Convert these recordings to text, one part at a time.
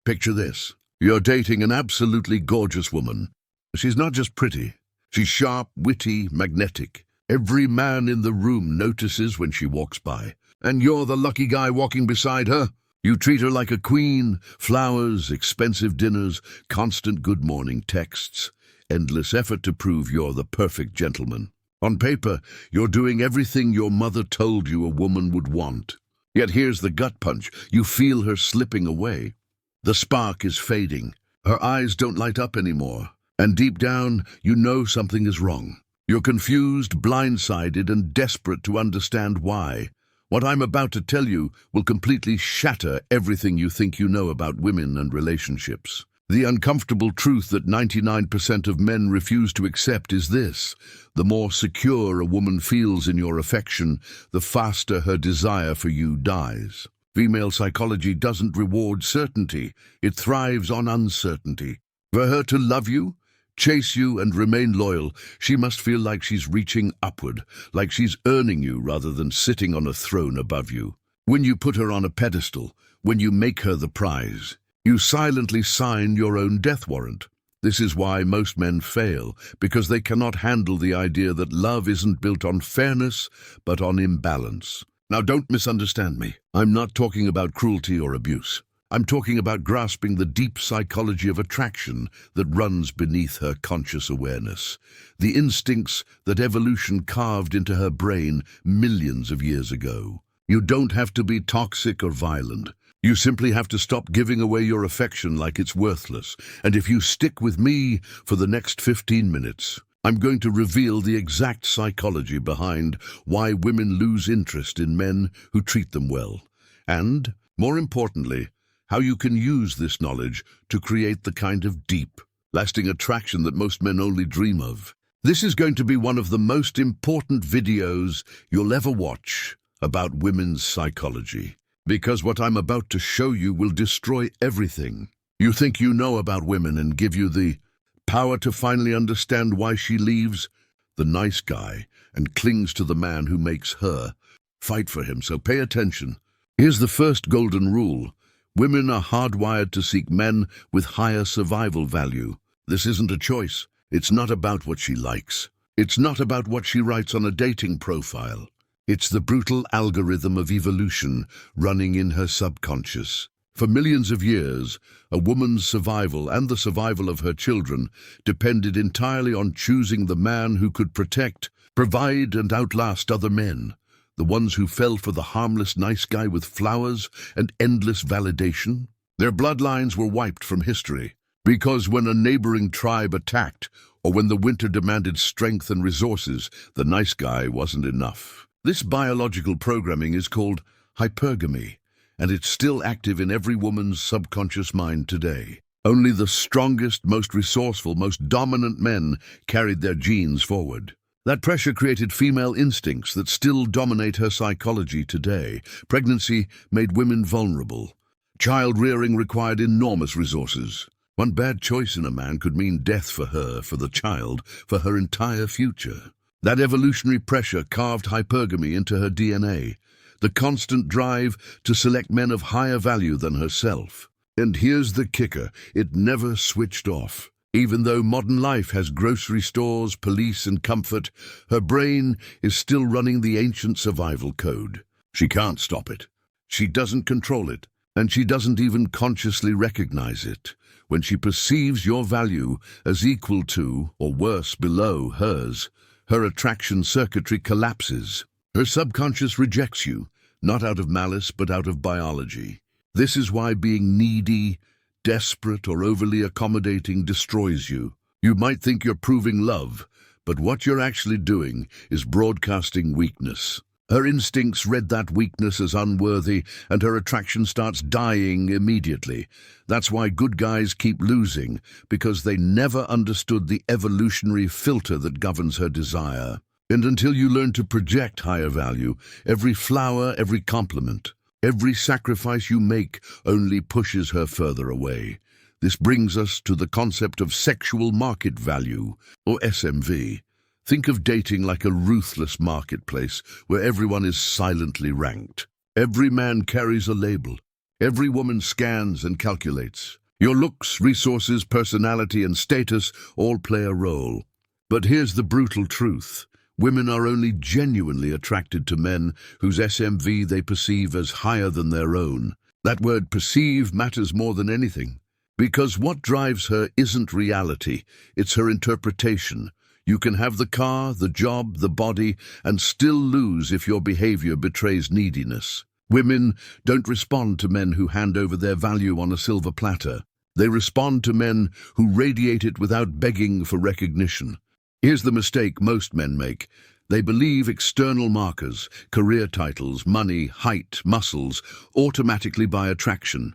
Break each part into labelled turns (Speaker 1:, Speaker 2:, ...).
Speaker 1: Picture this. You're dating an absolutely gorgeous woman. She's not just pretty. She's sharp, witty, magnetic. Every man in the room notices when she walks by. And you're the lucky guy walking beside her. You treat her like a queen. Flowers, expensive dinners, constant good morning texts. Endless effort to prove you're the perfect gentleman. On paper, you're doing everything your mother told you a woman would want. Yet here's the gut punch. You feel her slipping away. The spark is fading. Her eyes don't light up anymore. And deep down, you know something is wrong. You're confused, blindsided, and desperate to understand why. What I'm about to tell you will completely shatter everything you think you know about women and relationships. The uncomfortable truth that 99% of men refuse to accept is this: the more secure a woman feels in your affection, the faster her desire for you dies. Female psychology doesn't reward certainty, it thrives on uncertainty. For her to love you, chase you, and remain loyal, she must feel like she's reaching upward, like she's earning you rather than sitting on a throne above you. When you put her on a pedestal, when you make her the prize, you silently sign your own death warrant. This is why most men fail, because they cannot handle the idea that love isn't built on fairness, but on imbalance. Now, don't misunderstand me. I'm not talking about cruelty or abuse. I'm talking about grasping the deep psychology of attraction that runs beneath her conscious awareness. The instincts that evolution carved into her brain millions of years ago. You don't have to be toxic or violent. You simply have to stop giving away your affection like it's worthless. And if you stick with me for the next 15 minutes, I'm going to reveal the exact psychology behind why women lose interest in men who treat them well. And, more importantly, how you can use this knowledge to create the kind of deep, lasting attraction that most men only dream of. This is going to be one of the most important videos you'll ever watch about women's psychology. Because what I'm about to show you will destroy everything you think you know about women and give you the power to finally understand why she leaves the nice guy and clings to the man who makes her fight for him. So pay attention. Here's the first golden rule. Women are hardwired to seek men with higher survival value. This isn't a choice. It's not about what she likes. It's not about what she writes on a dating profile. It's the brutal algorithm of evolution running in her subconscious. For millions of years, a woman's survival and the survival of her children depended entirely on choosing the man who could protect, provide, and outlast other men. The ones who fell for the harmless nice guy with flowers and endless validation. Their bloodlines were wiped from history, because when a neighboring tribe attacked, or when the winter demanded strength and resources, the nice guy wasn't enough. This biological programming is called hypergamy, and it's still active in every woman's subconscious mind today. Only the strongest, most resourceful, most dominant men carried their genes forward. That pressure created female instincts that still dominate her psychology today. Pregnancy made women vulnerable. Child-rearing required enormous resources. One bad choice in a man could mean death for her, for the child, for her entire future. That evolutionary pressure carved hypergamy into her DNA, the constant drive to select men of higher value than herself. And here's the kicker, it never switched off. Even though modern life has grocery stores, police, and comfort, her brain is still running the ancient survival code. She can't stop it. She doesn't control it, and she doesn't even consciously recognize it. When she perceives your value as equal to, or worse, below hers, her attraction circuitry collapses. Her subconscious rejects you, not out of malice, but out of biology. This is why being needy, desperate, or overly accommodating destroys you. You might think you're proving love, but what you're actually doing is broadcasting weakness. Her instincts read that weakness as unworthy, and her attraction starts dying immediately. That's why good guys keep losing, because they never understood the evolutionary filter that governs her desire. And until you learn to project higher value, every flower, every compliment, every sacrifice you make only pushes her further away. This brings us to the concept of sexual market value, or SMV. Think of dating like a ruthless marketplace where everyone is silently ranked. Every man carries a label. Every woman scans and calculates. Your looks, resources, personality, and status all play a role. But here's the brutal truth. Women are only genuinely attracted to men whose SMV they perceive as higher than their own. That word perceive matters more than anything. Because what drives her isn't reality, it's her interpretation. You can have the car, the job, the body, and still lose if your behavior betrays neediness. Women don't respond to men who hand over their value on a silver platter. They respond to men who radiate it without begging for recognition. Here's the mistake most men make. They believe external markers, career titles, money, height, muscles, automatically buy attraction.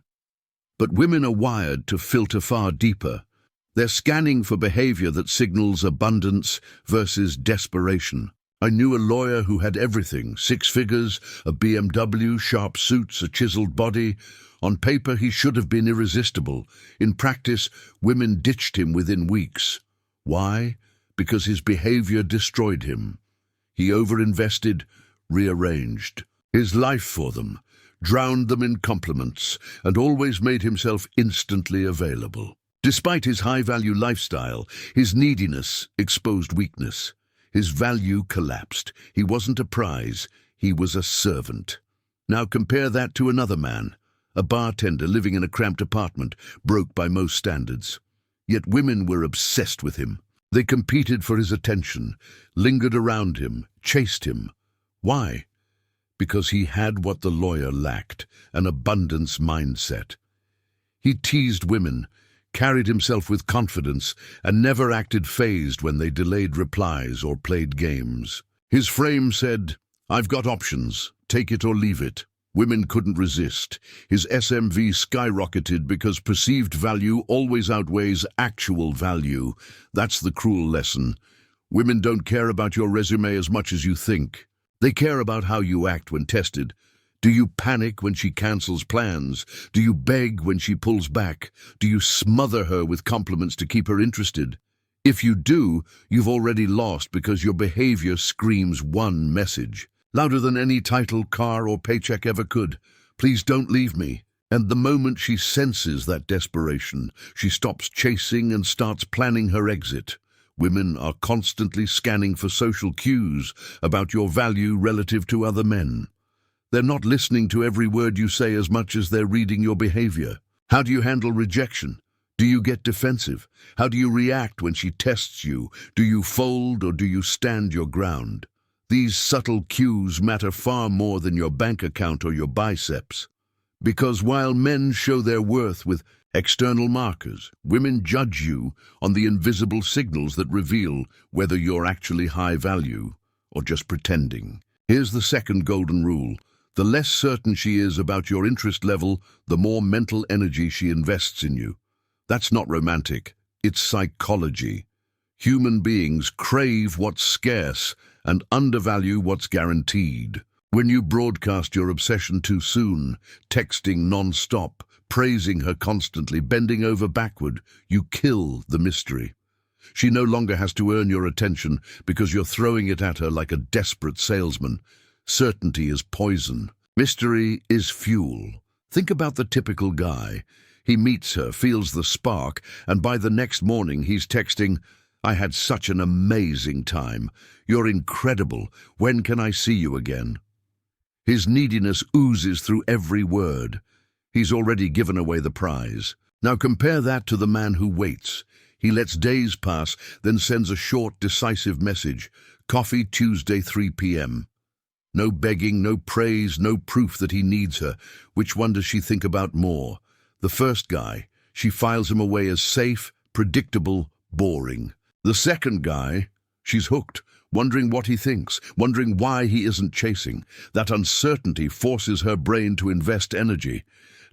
Speaker 1: But women are wired to filter far deeper. They're scanning for behavior that signals abundance versus desperation. I knew a lawyer who had everything: 6 figures, a BMW, sharp suits, a chiseled body. On paper, he should have been irresistible. In practice, women ditched him within weeks. Why? Because his behavior destroyed him. He overinvested, rearranged his life for them, drowned them in compliments, and always made himself instantly available. Despite his high-value lifestyle, his neediness exposed weakness. His value collapsed. He wasn't a prize, he was a servant. Now compare that to another man, a bartender living in a cramped apartment, broke by most standards. Yet women were obsessed with him. They competed for his attention, lingered around him, chased him. Why? Because he had what the lawyer lacked, an abundance mindset. He teased women, carried himself with confidence, and never acted fazed when they delayed replies or played games. His frame said, "I've got options, take it or leave it." Women couldn't resist. His SMV skyrocketed because perceived value always outweighs actual value. That's the cruel lesson. Women don't care about your resume as much as you think. They care about how you act when tested. Do you panic when she cancels plans? Do you beg when she pulls back? Do you smother her with compliments to keep her interested? If you do, you've already lost because your behavior screams one message, louder than any title, car, or paycheck ever could: "Please don't leave me." And the moment she senses that desperation, she stops chasing and starts planning her exit. Women are constantly scanning for social cues about your value relative to other men. They're not listening to every word you say as much as they're reading your behavior. How do you handle rejection? Do you get defensive? How do you react when she tests you? Do you fold or do you stand your ground? These subtle cues matter far more than your bank account or your biceps. Because while men show their worth with external markers, women judge you on the invisible signals that reveal whether you're actually high value or just pretending. Here's the second golden rule. The less certain she is about your interest level, the more mental energy she invests in you. That's not romantic, it's psychology. Human beings crave what's scarce and undervalue what's guaranteed. When you broadcast your obsession too soon, texting non-stop, praising her constantly, bending over backward, you kill the mystery. She no longer has to earn your attention because you're throwing it at her like a desperate salesman. Certainty is poison. Mystery is fuel. Think about the typical guy. He meets her, feels the spark, and by the next morning he's texting, "I had such an amazing time. You're incredible. When can I see you again?" His neediness oozes through every word. He's already given away the prize. Now compare that to the man who waits. He lets days pass, then sends a short, decisive message. "Coffee Tuesday, 3 p.m. No begging, no praise, no proof that he needs her. Which one does she think about more? The first guy. She files him away as safe, predictable, boring. The second guy, she's hooked, wondering what he thinks, wondering why he isn't chasing. That uncertainty forces her brain to invest energy.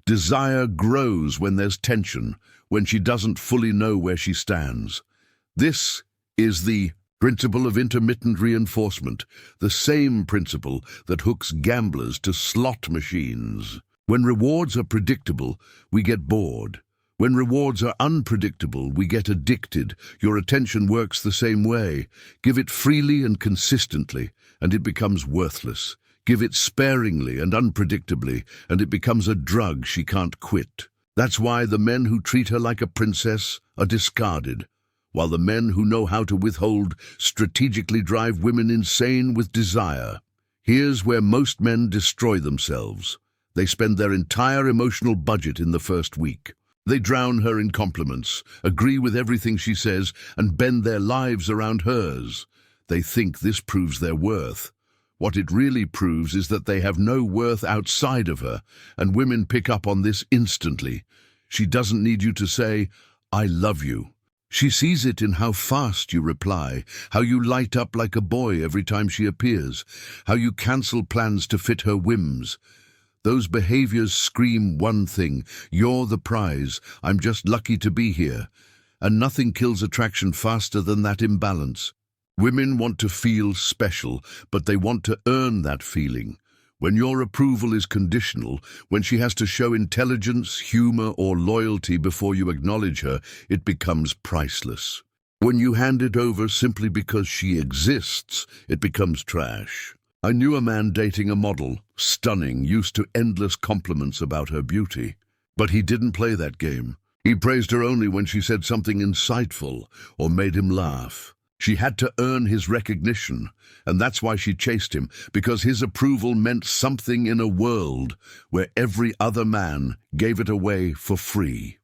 Speaker 1: Desire grows when there's tension, when she doesn't fully know where she stands. This is the principle of intermittent reinforcement, the same principle that hooks gamblers to slot machines. When rewards are predictable, we get bored. When rewards are unpredictable, we get addicted. Your attention works the same way. Give it freely and consistently, and it becomes worthless. Give it sparingly and unpredictably, and it becomes a drug she can't quit. That's why the men who treat her like a princess are discarded, while the men who know how to withhold strategically drive women insane with desire. Here's where most men destroy themselves. They spend their entire emotional budget in the first week. They drown her in compliments, agree with everything she says, and bend their lives around hers. They think this proves their worth. What it really proves is that they have no worth outside of her, and women pick up on this instantly. She doesn't need you to say, "I love you." She sees it in how fast you reply, how you light up like a boy every time she appears, how you cancel plans to fit her whims. Those behaviors scream one thing: you're the prize, I'm just lucky to be here. And nothing kills attraction faster than that imbalance. Women want to feel special, but they want to earn that feeling. When your approval is conditional, when she has to show intelligence, humor, or loyalty before you acknowledge her, it becomes priceless. When you hand it over simply because she exists, it becomes trash. I knew a man dating a model, stunning, used to endless compliments about her beauty. But he didn't play that game. He praised her only when she said something insightful or made him laugh. She had to earn his recognition, and that's why she chased him, because his approval meant something in a world where every other man gave it away for free.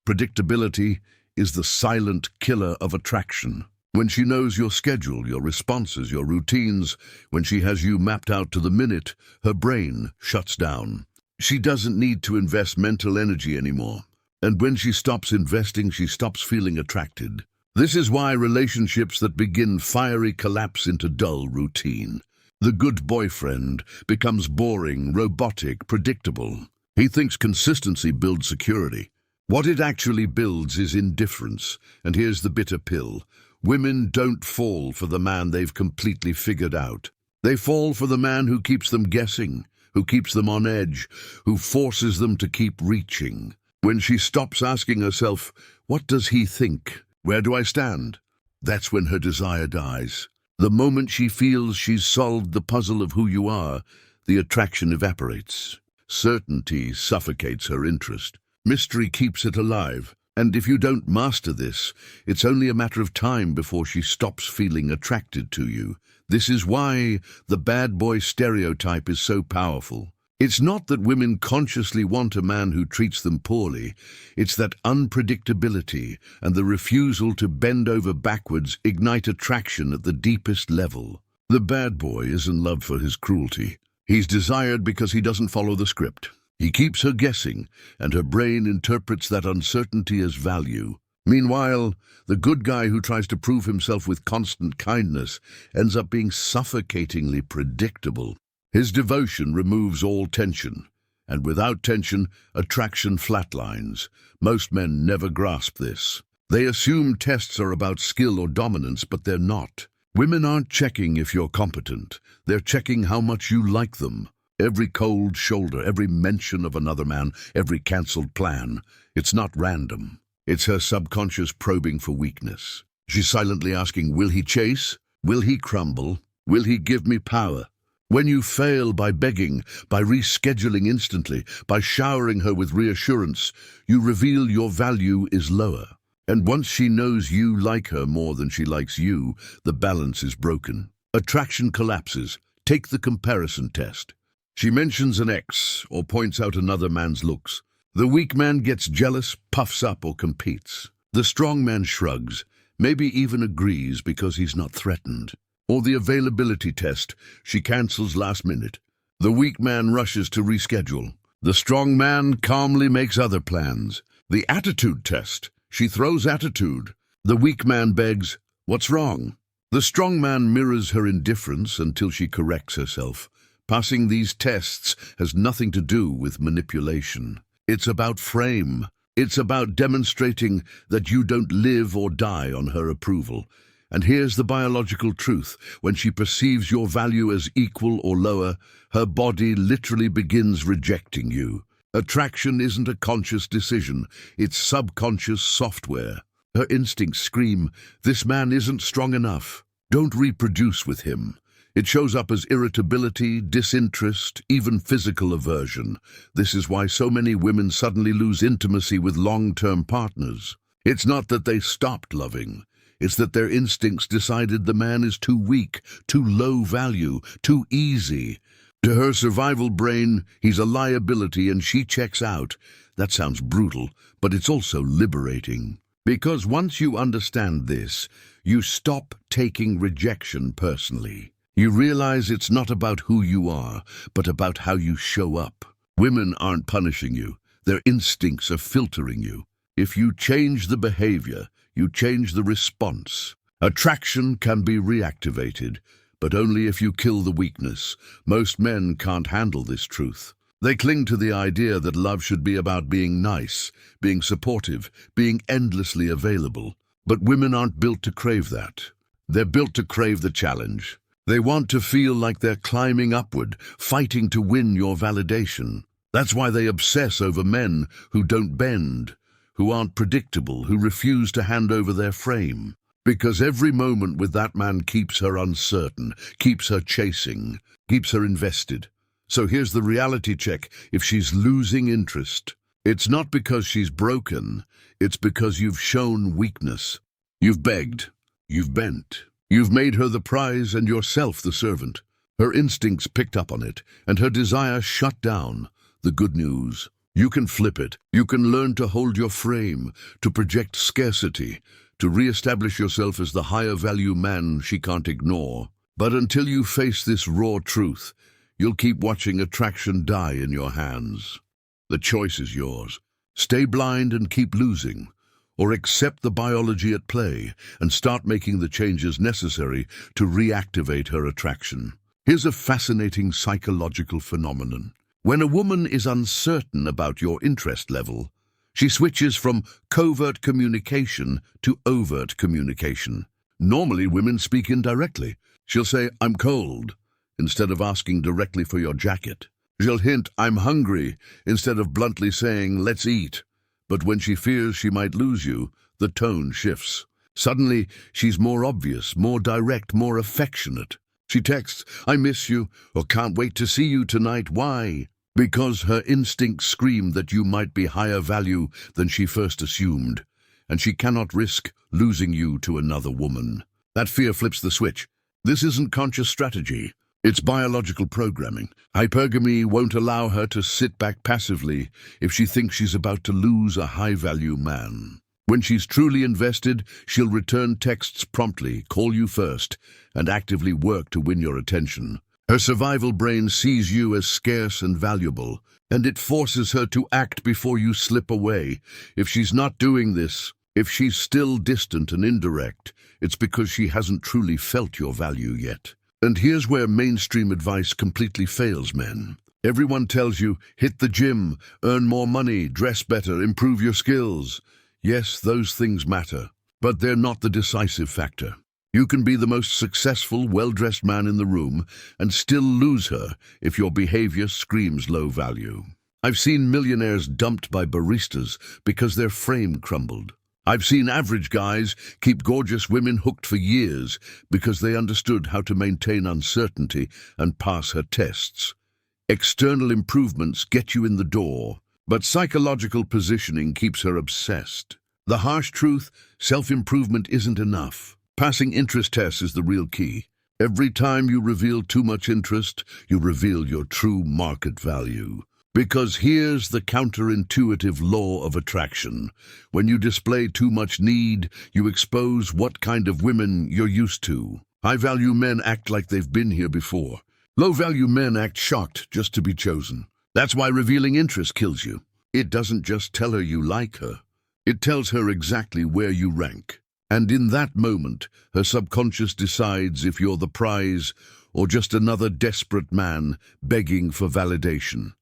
Speaker 1: Predictability is the silent killer of attraction. When she knows your schedule, your responses, your routines, when she has you mapped out to the minute, her brain shuts down. She doesn't need to invest mental energy anymore. And when she stops investing, she stops feeling attracted. This is why relationships that begin fiery collapse into dull routine. The good boyfriend becomes boring, robotic, predictable. He thinks consistency builds security. What it actually builds is indifference. And here's the bitter pill. Women don't fall for the man they've completely figured out. They fall for the man who keeps them guessing, who keeps them on edge, who forces them to keep reaching. When she stops asking herself, "What does he think? Where do I stand?" That's when her desire dies. The moment she feels she's solved the puzzle of who you are, the attraction evaporates. Certainty suffocates her interest. Mystery keeps it alive. And if you don't master this, it's only a matter of time before she stops feeling attracted to you. This is why the bad boy stereotype is so powerful. It's not that women consciously want a man who treats them poorly. It's that unpredictability and the refusal to bend over backwards ignite attraction at the deepest level. The bad boy is in love for his cruelty. He's desired because he doesn't follow the script. He keeps her guessing, and her brain interprets that uncertainty as value. Meanwhile, the good guy who tries to prove himself with constant kindness ends up being suffocatingly predictable. His devotion removes all tension, and without tension, attraction flatlines. Most men never grasp this. They assume tests are about skill or dominance, but they're not. Women aren't checking if you're competent. They're checking how much you like them. Every cold shoulder, every mention of another man, every cancelled plan. It's not random. It's her subconscious probing for weakness. She's silently asking, will he chase? Will he crumble? Will he give me power? When you fail by begging, by rescheduling instantly, by showering her with reassurance, you reveal your value is lower. And once she knows you like her more than she likes you, the balance is broken. Attraction collapses. Take the comparison test. She mentions an ex or points out another man's looks. The weak man gets jealous, puffs up, or competes. The strong man shrugs, maybe even agrees because he's not threatened. Or the availability test, she cancels last minute. The weak man rushes to reschedule. The strong man calmly makes other plans. The attitude test, she throws attitude. The weak man begs, "What's wrong?" The strong man mirrors her indifference until she corrects herself. Passing these tests has nothing to do with manipulation. It's about frame. It's about demonstrating that you don't live or die on her approval. And here's the biological truth. When she perceives your value as equal or lower, her body literally begins rejecting you. Attraction isn't a conscious decision. It's subconscious software. Her instincts scream, "This man isn't strong enough. Don't reproduce with him." It shows up as irritability, disinterest, even physical aversion. This is why so many women suddenly lose intimacy with long-term partners. It's not that they stopped loving. It's that their instincts decided the man is too weak, too low value, too easy. To her survival brain, he's a liability and she checks out. That sounds brutal, but it's also liberating. Because once you understand this, you stop taking rejection personally. You realize it's not about who you are, but about how you show up. Women aren't punishing you. Their instincts are filtering you. If you change the behavior, you change the response. Attraction can be reactivated, but only if you kill the weakness. Most men can't handle this truth. They cling to the idea that love should be about being nice, being supportive, being endlessly available. But women aren't built to crave that. They're built to crave the challenge. They want to feel like they're climbing upward, fighting to win your validation. That's why they obsess over men who don't bend, who aren't predictable, who refuse to hand over their frame. Because every moment with that man keeps her uncertain, keeps her chasing, keeps her invested. So here's the reality check. If she's losing interest, it's not because she's broken, it's because you've shown weakness. You've begged, you've bent, you've made her the prize and yourself the servant. Her instincts picked up on it, and her desire shut down. The good news: you can flip it. You can learn to hold your frame, to project scarcity, to re-establish yourself as the higher value man she can't ignore. But until you face this raw truth, you'll keep watching attraction die in your hands. The choice is yours. Stay blind and keep losing, or accept the biology at play and start making the changes necessary to reactivate her attraction. Here's a fascinating psychological phenomenon. When a woman is uncertain about your interest level, she switches from covert communication to overt communication. Normally, women speak indirectly. She'll say, "I'm cold," instead of asking directly for your jacket. She'll hint, "I'm hungry," instead of bluntly saying, "Let's eat." But when she fears she might lose you, the tone shifts. Suddenly, she's more obvious, more direct, more affectionate. She texts, "I miss you," or "Can't wait to see you tonight." Why? Because her instincts scream that you might be higher value than she first assumed, and she cannot risk losing you to another woman. That fear flips the switch. This isn't conscious strategy. It's biological programming. Hypergamy won't allow her to sit back passively if she thinks she's about to lose a high-value man. When she's truly invested, she'll return texts promptly, call you first, and actively work to win your attention. Her survival brain sees you as scarce and valuable, and it forces her to act before you slip away. If she's not doing this, if she's still distant and indirect, it's because she hasn't truly felt your value yet. And here's where mainstream advice completely fails men. Everyone tells you, hit the gym, earn more money, dress better, improve your skills. Yes, those things matter, but they're not the decisive factor. You can be the most successful, well-dressed man in the room and still lose her if your behavior screams low value. I've seen millionaires dumped by baristas because their frame crumbled. I've seen average guys keep gorgeous women hooked for years because they understood how to maintain uncertainty and pass her tests. External improvements get you in the door, but psychological positioning keeps her obsessed. The harsh truth: self-improvement isn't enough. Passing interest tests is the real key. Every time you reveal too much interest, you reveal your true market value. Because here's the counterintuitive law of attraction. When you display too much need, you expose what kind of women you're used to. High-value men act like they've been here before. Low-value men act shocked just to be chosen. That's why revealing interest kills you. It doesn't just tell her you like her. It tells her exactly where you rank. And in that moment, her subconscious decides if you're the prize or just another desperate man begging for validation.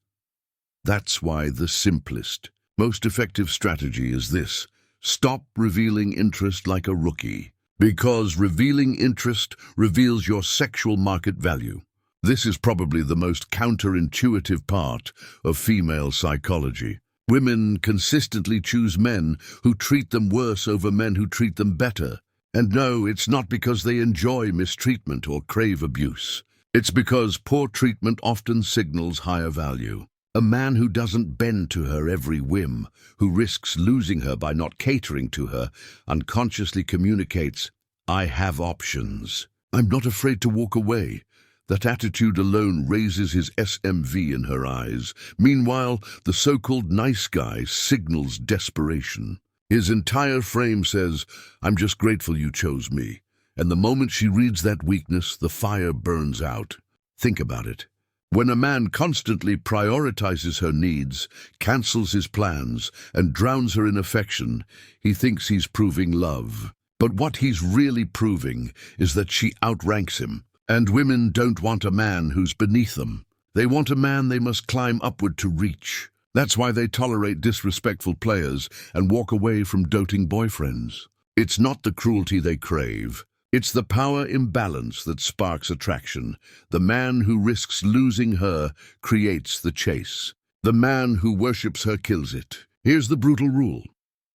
Speaker 1: That's why the simplest, most effective strategy is this: stop revealing interest like a rookie. Because revealing interest reveals your sexual market value. This is probably the most counterintuitive part of female psychology. Women consistently choose men who treat them worse over men who treat them better. And no, it's not because they enjoy mistreatment or crave abuse. It's because poor treatment often signals higher value. A man who doesn't bend to her every whim, who risks losing her by not catering to her, unconsciously communicates, "I have options. I'm not afraid to walk away." That attitude alone raises his SMV in her eyes. Meanwhile, the so-called nice guy signals desperation. His entire frame says, "I'm just grateful you chose me." And the moment she reads that weakness, the fire burns out. Think about it. When a man constantly prioritizes her needs, cancels his plans, and drowns her in affection, he thinks he's proving love. But what he's really proving is that she outranks him. And women don't want a man who's beneath them. They want a man they must climb upward to reach. That's why they tolerate disrespectful players and walk away from doting boyfriends. It's not the cruelty they crave. It's the power imbalance that sparks attraction. The man who risks losing her creates the chase. The man who worships her kills it. Here's the brutal rule.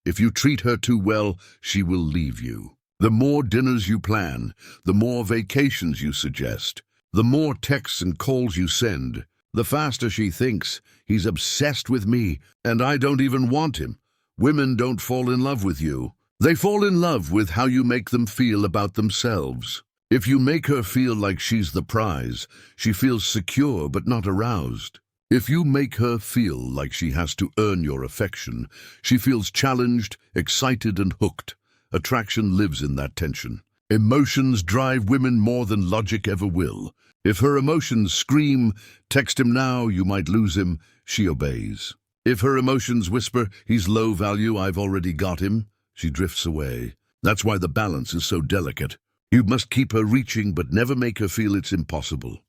Speaker 1: If you treat her too well, she will leave you. The more dinners you plan, the more vacations you suggest, the more texts and calls you send, the faster she thinks, "He's obsessed with me, and I don't even want him." Women don't fall in love with you. They fall in love with how you make them feel about themselves. If you make her feel like she's the prize, she feels secure but not aroused. If you make her feel like she has to earn your affection, she feels challenged, excited, and hooked. Attraction lives in that tension. Emotions drive women more than logic ever will. If her emotions scream, "Text him now, you might lose him," she obeys. If her emotions whisper, "He's low value, I've already got him," she drifts away. That's why the balance is so delicate. You must keep her reaching, but never make her feel it's impossible.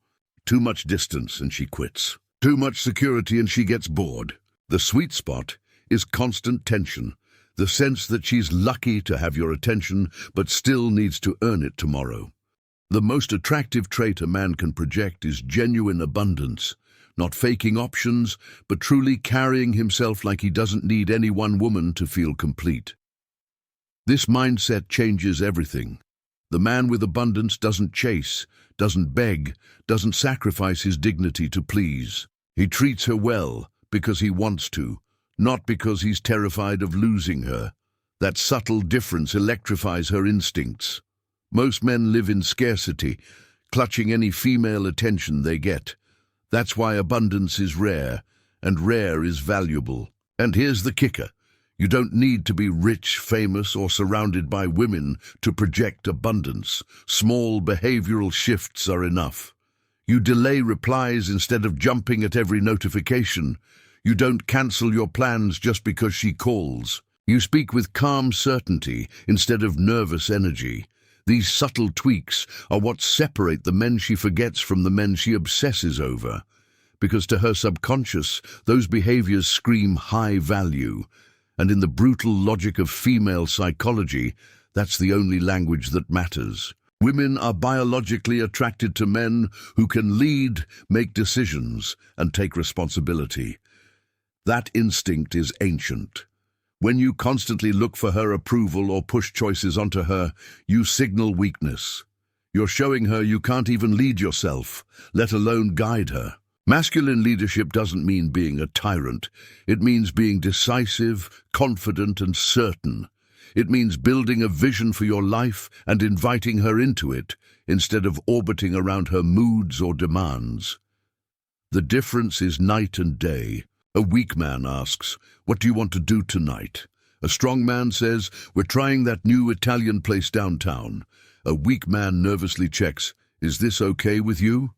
Speaker 1: Too much distance and she quits. Too much security and she gets bored. The sweet spot is constant tension. The sense that she's lucky to have your attention, but still needs to earn it tomorrow. The most attractive trait a man can project is genuine abundance, not faking options, but truly carrying himself like he doesn't need any one woman to feel complete. This mindset changes everything. The man with abundance doesn't chase, doesn't beg, doesn't sacrifice his dignity to please. He treats her well because he wants to, not because he's terrified of losing her. That subtle difference electrifies her instincts. Most men live in scarcity, clutching any female attention they get. That's why abundance is rare, and rare is valuable. And here's the kicker. You don't need to be rich, famous, or surrounded by women to project abundance. Small behavioral shifts are enough. You delay replies instead of jumping at every notification. You don't cancel your plans just because she calls. You speak with calm certainty instead of nervous energy. These subtle tweaks are what separate the men she forgets from the men she obsesses over. Because to her subconscious, those behaviors scream high value. And in the brutal logic of female psychology, that's the only language that matters. Women are biologically attracted to men who can lead, make decisions, and take responsibility. That instinct is ancient. When you constantly look for her approval or push choices onto her, you signal weakness. You're showing her you can't even lead yourself, let alone guide her. Masculine leadership doesn't mean being a tyrant. It means being decisive, confident, and certain. It means building a vision for your life and inviting her into it, instead of orbiting around her moods or demands. The difference is night and day. A weak man asks, "What do you want to do tonight?" A strong man says, "We're trying that new Italian place downtown." A weak man nervously checks, "Is this okay with you?"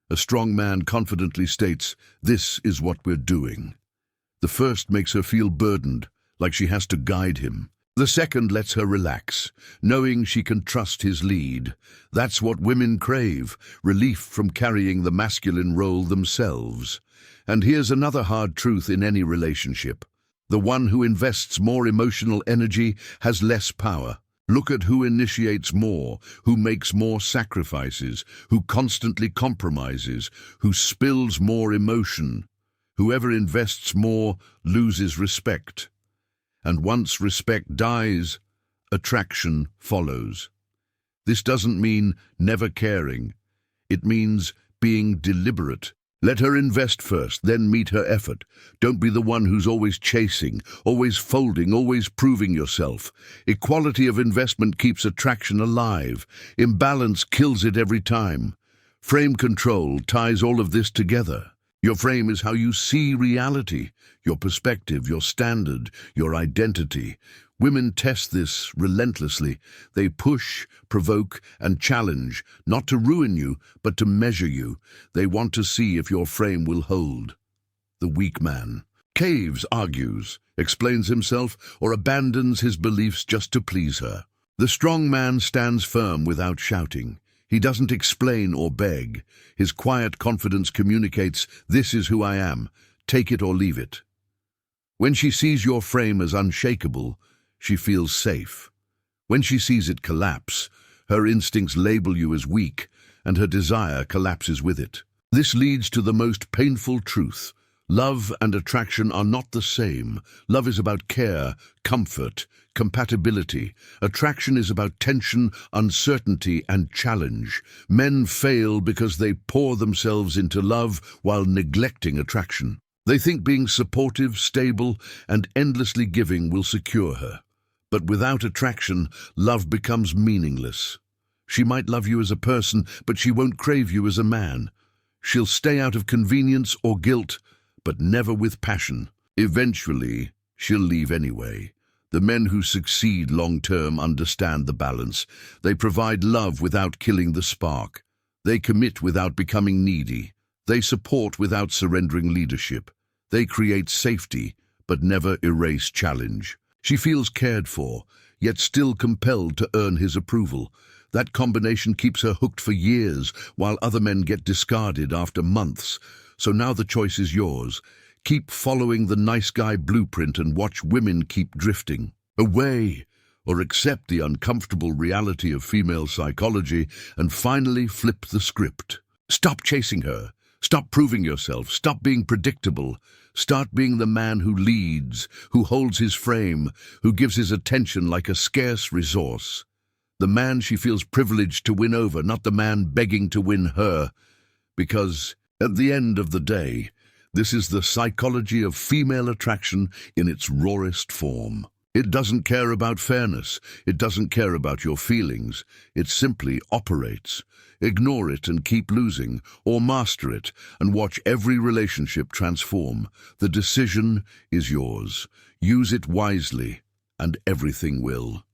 Speaker 1: A strong man confidently states, "This is what we're doing." The first makes her feel burdened, like she has to guide him. The second lets her relax, knowing she can trust his lead. That's what women crave, relief from carrying the masculine role themselves. And here's another hard truth in any relationship. The one who invests more emotional energy has less power. Look at who initiates more, who makes more sacrifices, who constantly compromises, who spills more emotion. Whoever invests more loses respect. And once respect dies, attraction follows. This doesn't mean never caring. It means being deliberate. Let her invest first, then meet her effort. Don't be the one who's always chasing, always folding, always proving yourself. Equality of investment keeps attraction alive. Imbalance kills it every time. Frame control ties all of this together. Your frame is how you see reality, your perspective, your standard, your identity. Women test this relentlessly. They push, provoke, and challenge, not to ruin you, but to measure you. They want to see if your frame will hold. The weak man caves, argues, explains himself, or abandons his beliefs just to please her. The strong man stands firm without shouting. He doesn't explain or beg. His quiet confidence communicates, "This is who I am. Take it or leave it." When she sees your frame as unshakable, she feels safe. When she sees it collapse, her instincts label you as weak, and her desire collapses with it. This leads to the most painful truth. Love and attraction are not the same. Love is about care, comfort, compatibility. Attraction is about tension, uncertainty, and challenge. Men fail because they pour themselves into love while neglecting attraction. They think being supportive, stable, and endlessly giving will secure her. But without attraction, love becomes meaningless. She might love you as a person, but she won't crave you as a man. She'll stay out of convenience or guilt, but never with passion. Eventually, she'll leave anyway. The men who succeed long-term understand the balance. They provide love without killing the spark. They commit without becoming needy. They support without surrendering leadership. They create safety, but never erase challenge. She feels cared for, yet still compelled to earn his approval. That combination keeps her hooked for years, while other men get discarded after months. So now the choice is yours. Keep following the nice guy blueprint and watch women keep drifting away, or accept the uncomfortable reality of female psychology and finally flip the script. Stop chasing her. Stop proving yourself. Stop being predictable. Start being the man who leads, who holds his frame, who gives his attention like a scarce resource. The man she feels privileged to win over, not the man begging to win her. Because at the end of the day, this is the psychology of female attraction in its rawest form. It doesn't care about fairness. It doesn't care about your feelings. It simply operates. Ignore it and keep losing, or master it and watch every relationship transform. The decision is yours. Use it wisely, and everything will.